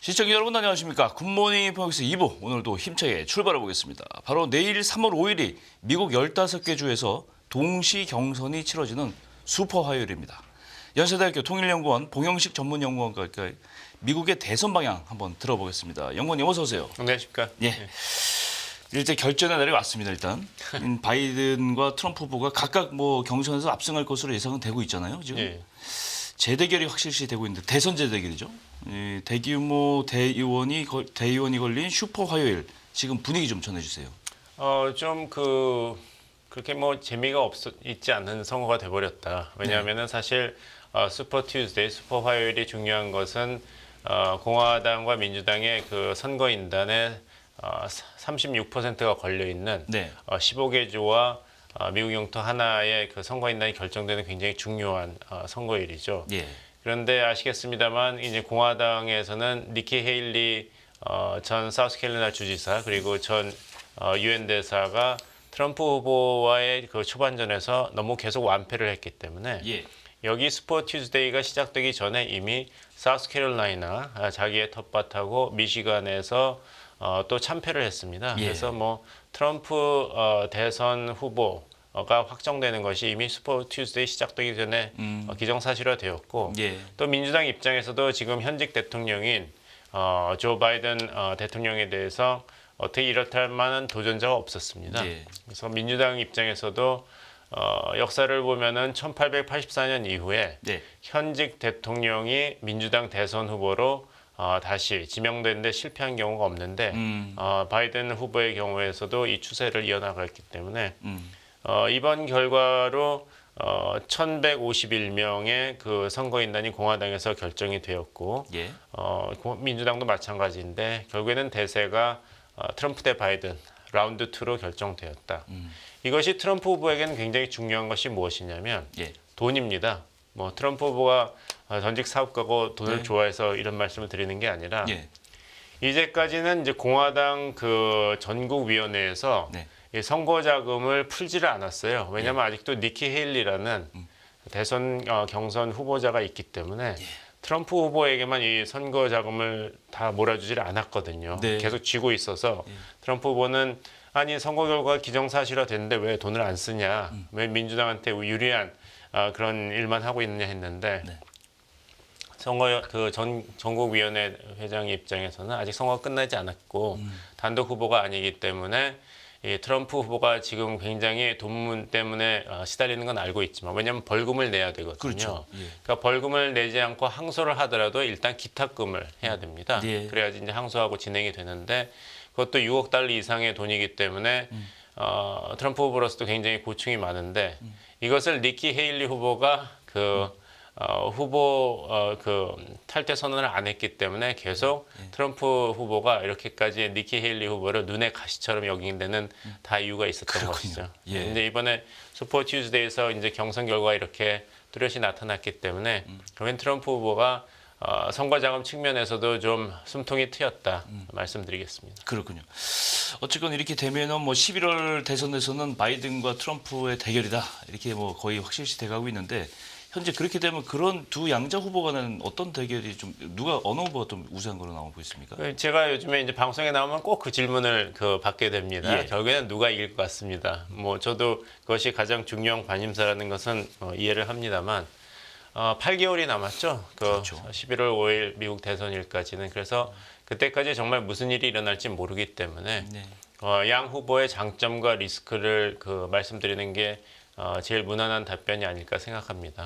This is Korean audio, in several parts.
시청자 여러분 안녕하십니까. 굿모닝 펑스 2부 오늘도 힘차게 출발해 보겠습니다. 바로 내일 3월 5일이 미국 15개 주에서 동시 경선이 치러지는 슈퍼 화요일입니다. 연세대학교 통일연구원 봉영식 전문연구원과 미국의 대선 방향 한번 들어보겠습니다. 연구원님 어서 오세요. 안녕하십니까. 예. 일제 결전의 날이 왔습니다. 일단 바이든과 트럼프 후보가 각각 뭐 경선에서 압승할 것으로 예상은 되고 있잖아요. 지금 예. 재대결이 확실시 되고 있는데 대선 재대결이죠. 대규모 대의원이 걸린 슈퍼 화요일 지금 분위기 좀 전해주세요. 좀 그렇게 뭐 재미가 있지 않은 선거가 돼버렸다. 왜냐하면은 사실 슈퍼 튜즈데이, 슈퍼 화요일이 중요한 것은 공화당과 민주당의 그 선거인단의 36%가 걸려 있는 15개 주와 미국 영토 하나의 그 선거인단이 결정되는 굉장히 중요한 선거일이죠. 예. 그런데 아시겠습니다만 이제 공화당에서는 니키 헤일리 전 사우스캐롤라이나 주지사 그리고 전 유엔 대사가 트럼프 후보와의 그 초반전에서 너무 계속 완패를 했기 때문에 여기 슈퍼 튜즈데이가 시작되기 전에 이미 사우스캐롤라이나 자기의 텃밭하고 미시간에서 또 참패를 했습니다. 그래서 뭐 트럼프 대선 후보가 확정되는 것이 이미 슈퍼 튜즈데이 시작되기 전에 기정사실화되었고 또 민주당 입장에서도 지금 현직 대통령인 조 바이든 대통령에 대해서 어떻게 이렇다 할 만한 도전자가 없었습니다. 그래서 민주당 입장에서도 역사를 보면은 1884년 이후에 현직 대통령이 민주당 대선 후보로 다시 지명되는데 실패한 경우가 없는데 바이든 후보의 경우에서도 이 추세를 이어나갔기 때문에 이번 결과로 1151명의 그 선거인단이 공화당에서 결정이 되었고 민주당도 마찬가지인데 결국에는 대세가 트럼프 대 바이든 라운드 2로 결정되었다. 이것이 트럼프 후보에게는 굉장히 중요한 것이 무엇이냐면 돈입니다. 뭐 트럼프 후보가 전직 사업가고 돈을 좋아해서 이런 말씀을 드리는 게 아니라 이제까지는 이제 공화당 그 전국위원회에서 이 선거 자금을 풀지를 않았어요. 왜냐하면 아직도 니키 헤일리라는 대선 경선 후보자가 있기 때문에 트럼프 후보에게만 이 선거 자금을 다 몰아주지를 않았거든요. 계속 쥐고 있어서 트럼프 후보는 아니 선거 결과가 기정사실화 됐는데 왜 돈을 안 쓰냐, 왜 민주당한테 유리한 그런 일만 하고 있느냐 했는데 선거 그 전국위원회 회장 입장에서는 아직 선거가 끝나지 않았고 단독 후보가 아니기 때문에 이 트럼프 후보가 지금 굉장히 돈 때문에 시달리는 건 알고 있지만 왜냐하면 벌금을 내야 되거든요. 그러니까 벌금을 내지 않고 항소를 하더라도 일단 기탁금을 해야 됩니다. 그래야지 이제 항소하고 진행이 되는데 그것도 6억 달러 이상의 돈이기 때문에 트럼프 후보로서도 굉장히 고충이 많은데 이것을 니키 헤일리 후보가 후보 탈퇴 선언을 안 했기 때문에 계속 트럼프 후보가 이렇게까지 니키 헤일리 후보를 눈의 가시처럼 여기는 데는 다 이유가 있었던 것이죠. 근데 이번에 슈퍼 튜즈데이에서 이제 경선 결과가 이렇게 뚜렷이 나타났기 때문에 결국엔 트럼프 후보가 선거 자금 측면에서도 좀 숨통이 트였다 말씀드리겠습니다. 그렇군요. 어쨌건 이렇게 되면은 뭐 11월 대선에서는 바이든과 트럼프의 대결이다 이렇게 뭐 거의 확실시 돼가고 있는데 현재 그렇게 되면 그런 두 양자 후보 간은 어떤 대결이 좀 어느 후보가 좀 우세한 걸로 나오고 있습니까? 제가 요즘에 이제 방송에 나오면 꼭 그 질문을 받게 됩니다. 결국에는 누가 이길 것 같습니다. 뭐 저도 그것이 가장 중요한 관심사라는 것은 이해를 합니다만 8개월이 남았죠. 11월 5일 미국 대선일까지는. 그래서 그때까지 정말 무슨 일이 일어날지 모르기 때문에 양 후보의 장점과 리스크를 말씀드리는 게 제일 무난한 답변이 아닐까 생각합니다.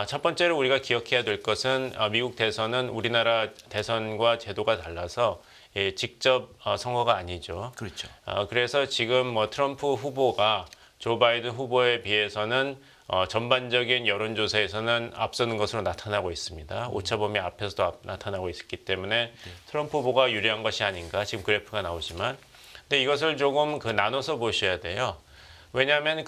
첫 번째로 우리가 기억해야 될 것은 미국 대선은 우리나라 대선과 제도가 달라서 직접 선거가 아니죠. 그래서 지금 뭐 트럼프 후보가 조 바이든 후보에 비해서는 전반적인 여론조사에서는 앞서는 것으로 나타나고 있습니다. 오차범위 앞에서도 나타나고 있기 때문에 트럼프 후보가 유리한 것이 아닌가 지금 그래프가 나오지만 근데 이것을 조금 나눠서 보셔야 돼요. 왜냐하면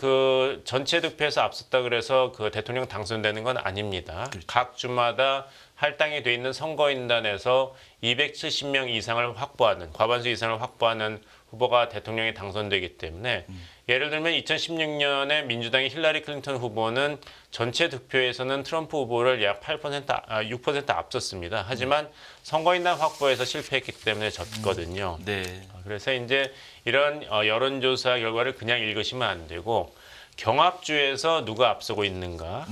전체 득표에서 앞섰다 그래서 대통령 당선되는 건 아닙니다. 각 주마다 할당이 돼 있는 선거인단에서 270명 이상을 확보하는 과반수 이상을 확보하는 후보가 대통령이 당선되기 때문에 예를 들면 2016년에 민주당의 힐러리 클린턴 후보는 전체 득표에서는 트럼프 후보를 약 6% 앞섰습니다. 하지만 선거인단 확보에서 실패했기 때문에 졌거든요. 네. 그래서 이제 이런 여론조사 결과를 그냥 읽으시면 안 되고 경합주에서 누가 앞서고 있는가,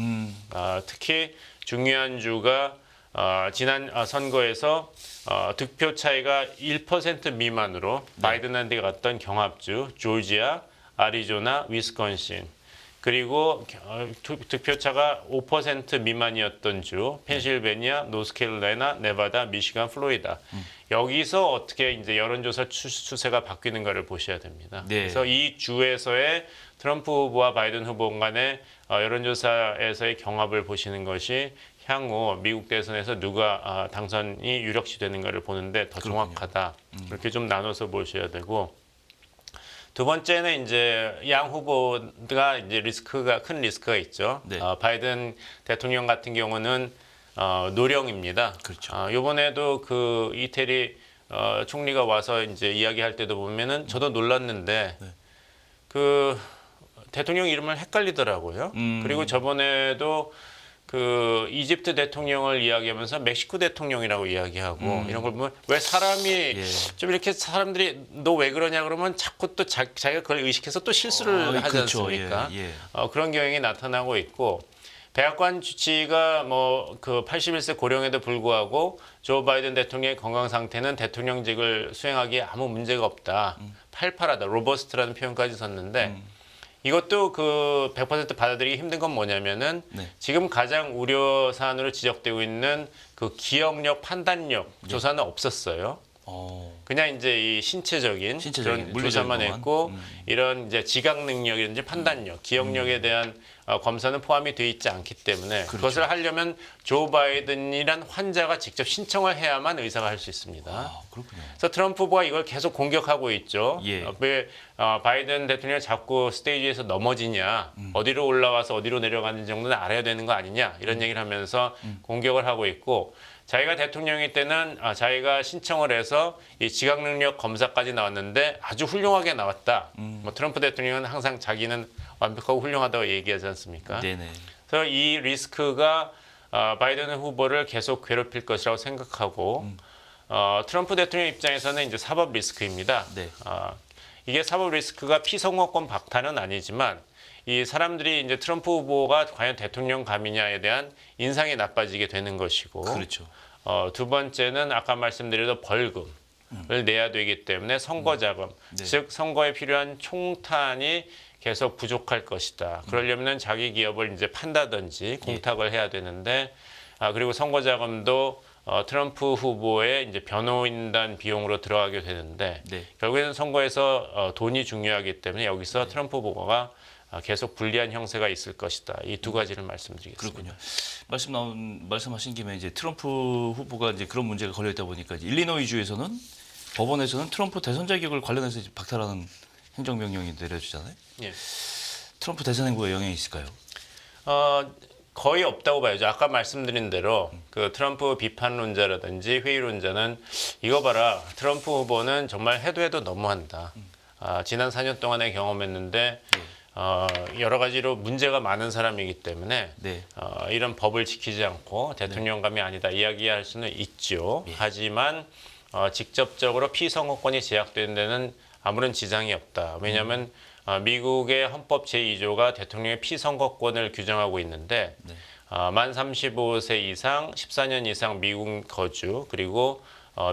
특히 중요한 주가 지난 선거에서 득표 차이가 1% 미만으로 바이든한테 갔던 경합주, 조지아, 아리조나, 위스콘신, 그리고 득표차가 5% 미만이었던 주, 펜실베니아, 노스캐롤라이나, 네바다, 미시간, 플로리다. 여기서 어떻게 이제 여론조사 추세가 바뀌는가를 보셔야 됩니다. 네. 그래서 이 주에서의 트럼프 후보와 바이든 후보 간의 여론조사에서의 경합을 보시는 것이 향후 미국 대선에서 누가 당선이 유력시 되는가를 보는데 더 정확하다. 이렇게 좀 나눠서 보셔야 되고. 두 번째는 이제 양 후보가 이제 큰 리스크가 있죠. 네. 바이든 대통령 같은 경우는 노령입니다. 그렇죠. 이번에도 그 이태리 총리가 와서 이제 이야기할 때도 보면은 저도 놀랐는데 그 대통령 이름을 헷갈리더라고요. 그리고 저번에도 그 이집트 대통령을 이야기하면서 멕시코 대통령이라고 이야기하고 이런 걸 보면 왜 사람이 좀 이렇게 사람들이 너 왜 그러냐 그러면 자꾸 또 자기가 그걸 의식해서 또 실수를 하지 그렇죠. 않습니까? 예. 그런 경향이 나타나고 있고 백악관 주치가 뭐 그 81세 고령에도 불구하고 조 바이든 대통령의 건강 상태는 대통령직을 수행하기에 아무 문제가 없다. 팔팔하다. 로버스트라는 표현까지 썼는데 이것도 그 100% 받아들이기 힘든 건 뭐냐면은 지금 가장 우려 사안으로 지적되고 있는 그 기억력, 판단력 조사는 없었어요. 그냥 이제 이 신체적인 그런 조사만 했고 이런 이제 지각 능력이든지 판단력, 기억력에 대한 검사는 포함이 되어 있지 않기 때문에 그것을 하려면 조 바이든이란 환자가 직접 신청을 해야만 의사가 할 수 있습니다. 그렇군요. 그래서 트럼프 후보가 이걸 계속 공격하고 있죠. 예. 왜 바이든 대통령이 자꾸 스테이지에서 넘어지냐, 어디로 올라가서 어디로 내려가는 정도는 알아야 되는 거 아니냐 이런 얘기를 하면서 공격을 하고 있고 자기가 대통령일 때는 자기가 신청을 해서 이 지각 능력 검사까지 나왔는데 아주 훌륭하게 나왔다. 뭐 트럼프 대통령은 항상 자기는 완벽하고 훌륭하다고 얘기하지 않습니까? 네네. 그래서 이 리스크가 바이든 후보를 계속 괴롭힐 것이라고 생각하고 트럼프 대통령 입장에서는 이제 사법 리스크입니다. 네. 이게 사법 리스크가 피선거권 박탈은 아니지만 이 사람들이 이제 트럼프 후보가 과연 대통령 감이냐에 대한 인상이 나빠지게 되는 것이고, 그렇죠. 두 번째는 아까 말씀드린 벌금을 내야 되기 때문에 선거 자금, 즉 선거에 필요한 총탄이 계속 부족할 것이다. 그러려면 자기 기업을 이제 판다든지 공탁을 해야 되는데, 그리고 선거 자금도 트럼프 후보의 이제 변호인단 비용으로 들어가게 되는데, 결국에는 선거에서 돈이 중요하기 때문에 여기서 트럼프 후보가 계속 불리한 형세가 있을 것이다. 이 두 가지를 말씀드리겠습니다. 그렇군요. 말씀하신 김에 이제 트럼프 후보가 이제 그런 문제가 걸려 있다 보니까 이제 일리노이 주에서는 법원에서는 트럼프 대선 자격을 관련해서 이제 박탈하는 행정명령이 내려지잖아요. 예. 트럼프 대선 행보에 영향이 있을까요? 거의 없다고 봐야죠. 아까 말씀드린 대로 그 트럼프 비판론자라든지 회의론자는 이거 봐라. 트럼프 후보는 정말 해도 너무한다. 지난 4년 동안에 경험했는데 여러 가지로 문제가 많은 사람이기 때문에 이런 법을 지키지 않고 대통령감이 아니다 이야기할 수는 있죠. 하지만 직접적으로 피선거권이 제약되는 데는 아무런 지장이 없다. 왜냐하면 미국의 헌법 제2조가 대통령의 피선거권을 규정하고 있는데 만 35세 이상, 14년 이상 미국 거주, 그리고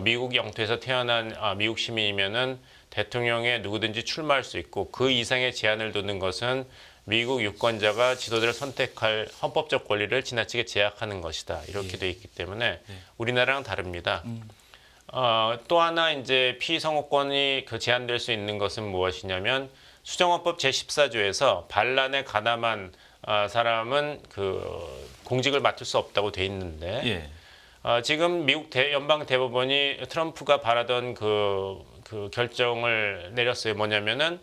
미국 영토에서 태어난 미국 시민이면은 대통령에 누구든지 출마할 수 있고 그 이상의 제한을 두는 것은 미국 유권자가 지도자를 선택할 헌법적 권리를 지나치게 제약하는 것이다. 이렇게 돼 있기 때문에 우리나라랑 다릅니다. 또 하나 이제 피선거권이 제한될 수 있는 것은 무엇이냐면 수정헌법 제14조에서 반란에 가담한 사람은 그 공직을 맡을 수 없다고 돼 있는데 지금 미국 연방 대법원이 트럼프가 바라던 그 결정을 내렸어요. 뭐냐면은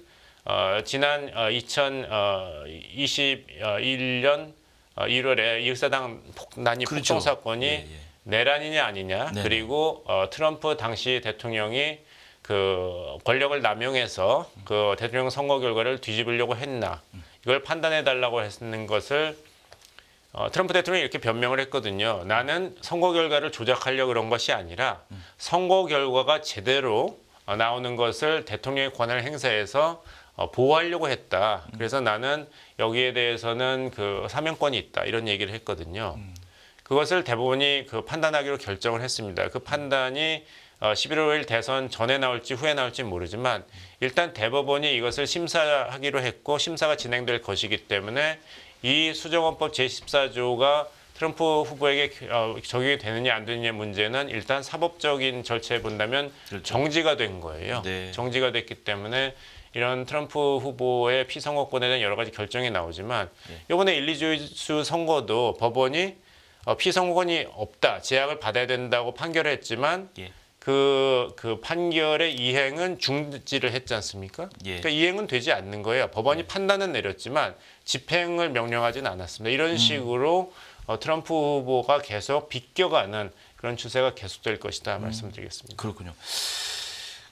지난 2021년 1월에 이흑사당 난입 폭동 사건이 내란이냐 아니냐 그리고 트럼프 당시 대통령이 그 권력을 남용해서 그 대통령 선거 결과를 뒤집으려고 했나 이걸 판단해 달라고 했는 것을 트럼프 대통령이 이렇게 변명을 했거든요. 나는 선거 결과를 조작하려고 그런 것이 아니라 선거 결과가 제대로 나오는 것을 대통령의 권한을 행사해서 보호하려고 했다. 그래서 나는 여기에 대해서는 그 사명권이 있다. 이런 얘기를 했거든요. 그것을 대법원이 그 판단하기로 결정을 했습니다. 그 판단이 11월 5일 대선 전에 나올지 후에 나올지 모르지만 일단 대법원이 이것을 심사하기로 했고 심사가 진행될 것이기 때문에 이 수정헌법 제14조가 트럼프 후보에게 적용이 되느냐 안 되느냐 문제는 일단 사법적인 절차에 본다면 그렇죠. 정지가 된 거예요. 네. 정지가 됐기 때문에 이런 트럼프 후보의 피선거권에 대한 여러 가지 결정이 나오지만 이번에 일리주의수 선거도 법원이 피선거권이 없다, 제약을 받아야 된다고 판결을 했지만 그 판결의 이행은 중지를 했지 않습니까? 그러니까 이행은 되지 않는 거예요. 법원이 판단은 내렸지만 집행을 명령하지는 않았습니다. 이런 식으로 트럼프 후보가 계속 비껴가는 그런 추세가 계속될 것이다 말씀드리겠습니다. 그렇군요.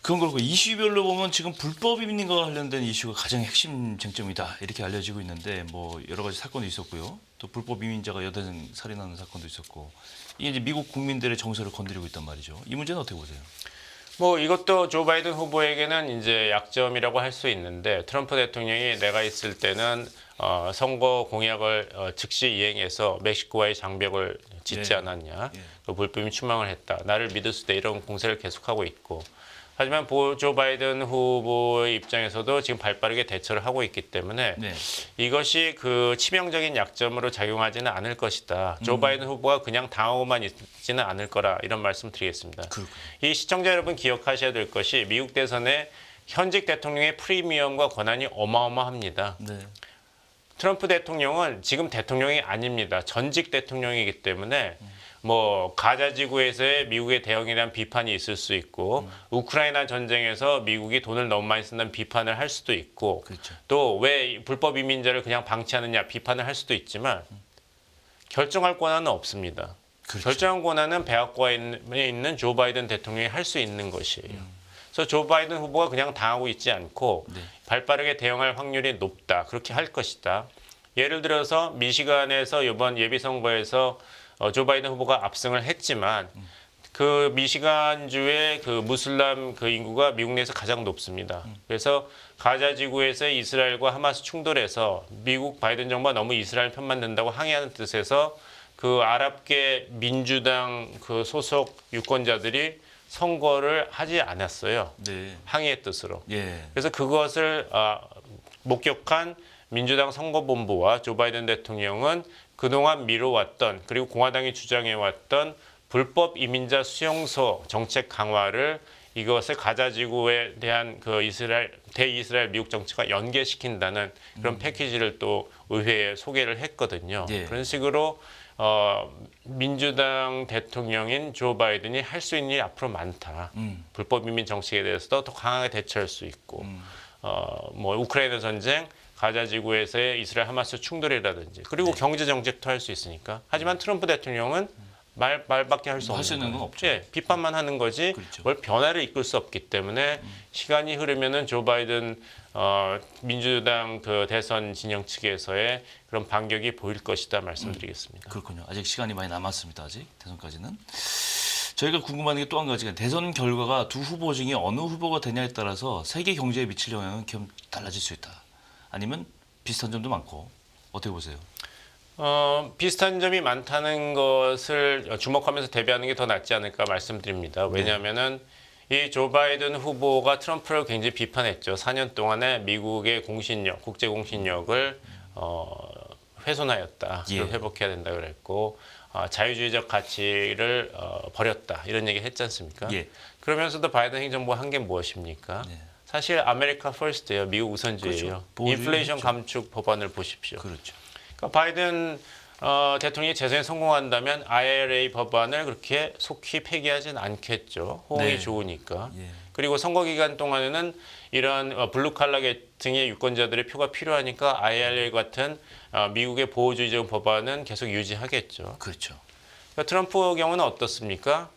그건 그렇고 이슈별로 보면 지금 불법 이민과 관련된 이슈가 가장 핵심 쟁점이다 이렇게 알려지고 있는데 뭐 여러 가지 사건도 있었고요. 또 불법 이민자가 여대생 살인하는 사건도 있었고 이게 이제 미국 국민들의 정서를 건드리고 있단 말이죠. 이 문제는 어떻게 보세요? 뭐 이것도 조 바이든 후보에게는 이제 약점이라고 할 수 있는데 트럼프 대통령이 내가 있을 때는 선거 공약을 즉시 이행해서 멕시코와의 장벽을 짓지 않았냐, 그 불법인 추방을 했다, 나를 믿을 수 있다 이런 공세를 계속하고 있고. 하지만 조 바이든 후보의 입장에서도 지금 발빠르게 대처를 하고 있기 때문에 이것이 그 치명적인 약점으로 작용하지는 않을 것이다. 조 바이든 후보가 그냥 당하고만 있지는 않을 거라 이런 말씀 드리겠습니다. 이 시청자 여러분 기억하셔야 될 것이 미국 대선에 현직 대통령의 프리미엄과 권한이 어마어마합니다. 트럼프 대통령은 지금 대통령이 아닙니다. 전직 대통령이기 때문에 뭐 가자 지구에서의 미국의 대응에 대한 비판이 있을 수 있고 우크라이나 전쟁에서 미국이 돈을 너무 많이 쓴다는 비판을 할 수도 있고 또 왜 불법 이민자를 그냥 방치하느냐 비판을 할 수도 있지만 결정할 권한은 없습니다. 결정할 권한은 백악관에 있는 조 바이든 대통령이 할 수 있는 것이에요. 그래서 조 바이든 후보가 그냥 당하고 있지 않고 발빠르게 대응할 확률이 높다. 그렇게 할 것이다. 예를 들어서 미시간에서 이번 예비선거에서 조 바이든 후보가 압승을 했지만 그 미시간주의 그 무슬람 그 인구가 미국 내에서 가장 높습니다. 그래서 가자 지구에서의 이스라엘과 하마스 충돌에서 미국 바이든 정부가 너무 이스라엘 편만 든다고 항의하는 뜻에서 그 아랍계 민주당 그 소속 유권자들이 선거를 하지 않았어요. 항의의 뜻으로. 그래서 그것을 목격한 민주당 선거본부와 조 바이든 대통령은 그동안 미뤄왔던 그리고 공화당이 주장해왔던 불법 이민자 수용소 정책 강화를 이것을 가자 지구에 대한 그 대이스라엘 미국 정치가 연계시킨다는 그런 패키지를 또 의회에 소개를 했거든요. 그런 식으로 민주당 대통령인 조 바이든이 할 수 있는 일이 앞으로 많다. 불법 이민 정책에 대해서도 더 강하게 대처할 수 있고 뭐 우크라이나 전쟁, 가자 지구에서의 이스라엘 하마스 충돌이라든지 그리고 경제 정책도 할 수 있으니까. 하지만 트럼프 대통령은 말밖에 할 수 없는 건 없죠. 비판만 하는 거지 뭘 변화를 이끌 수 없기 때문에 시간이 흐르면은 조 바이든 민주당 그 대선 진영 측에서의 그런 반격이 보일 것이다 말씀드리겠습니다. 그렇군요. 아직 시간이 많이 남았습니다. 아직 대선까지는. 저희가 궁금한 게 또 한 가지가 대선 결과가 두 후보 중에 어느 후보가 되냐에 따라서 세계 경제에 미칠 영향은 좀 달라질 수 있다. 아니면 비슷한 점도 많고 어떻게 보세요? 비슷한 점이 많다는 것을 주목하면서 대비하는 게 더 낫지 않을까 말씀드립니다. 왜냐하면은 이 조 바이든 후보가 트럼프를 굉장히 비판했죠. 4년 동안에 미국의 공신력, 국제 공신력을 훼손하였다. 이걸 회복해야 된다 그랬고 자유주의적 가치를 버렸다. 이런 얘기 했지 않습니까? 그러면서도 바이든 행정부가 한 게 무엇입니까? 사실 아메리카 퍼스트예요. 미국 우선주의예요. 인플레이션 감축 법안을 보십시오. 그러니까 바이든 대통령이 재선에 성공한다면 IRA 법안을 그렇게 속히 폐기하진 않겠죠. 호응이 좋으니까. 그리고 선거 기간 동안에는 이런 블루칼라 계층의 유권자들의 표가 필요하니까 IRA 같은 미국의 보호주의적 법안은 계속 유지하겠죠. 그러니까 트럼프 경우는 어떻습니까?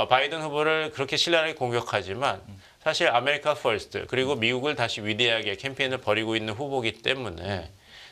바이든 후보를 그렇게 신랄하게 공격하지만 사실 아메리카 퍼스트 그리고 미국을 다시 위대하게 캠페인을 벌이고 있는 후보이기 때문에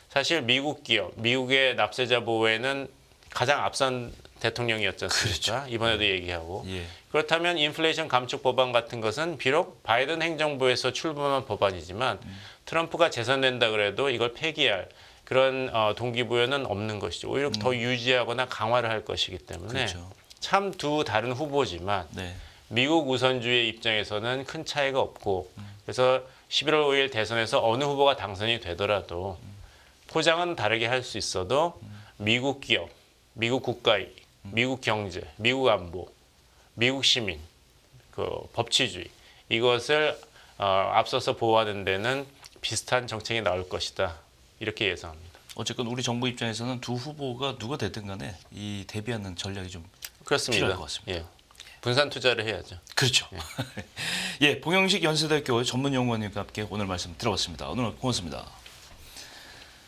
사실 미국 기업, 미국의 납세자 보호에는 가장 앞선 대통령이었지 않습니까? 그렇죠. 이번에도 얘기하고. 예. 그렇다면 인플레이션 감축 법안 같은 것은 비록 바이든 행정부에서 출범한 법안이지만 트럼프가 재선된다 그래도 이걸 폐기할 그런 동기부여는 없는 것이죠. 오히려 더 유지하거나 강화를 할 것이기 때문에 그렇죠. 참 두 다른 후보지만 네. 미국 우선주의 입장에서는 큰 차이가 없고 그래서 11월 5일 대선에서 어느 후보가 당선이 되더라도 포장은 다르게 할 수 있어도 미국 기업, 미국 국가이익, 미국 경제, 미국 안보, 미국 시민, 그 법치주의 이것을 앞서서 보호하는 데는 비슷한 정책이 나올 것이다. 이렇게 예상합니다. 어쨌건 우리 정부 입장에서는 두 후보가 누가 됐든 간에 이 대비하는 전략이 좀 그렇습니다. 필요할 것 같습니다. 예. 분산 투자를 해야죠. 그렇죠. 예, 봉영식 연세대학교 전문연구원님과 함께 오늘 말씀 들어봤습니다. 오늘 고맙습니다.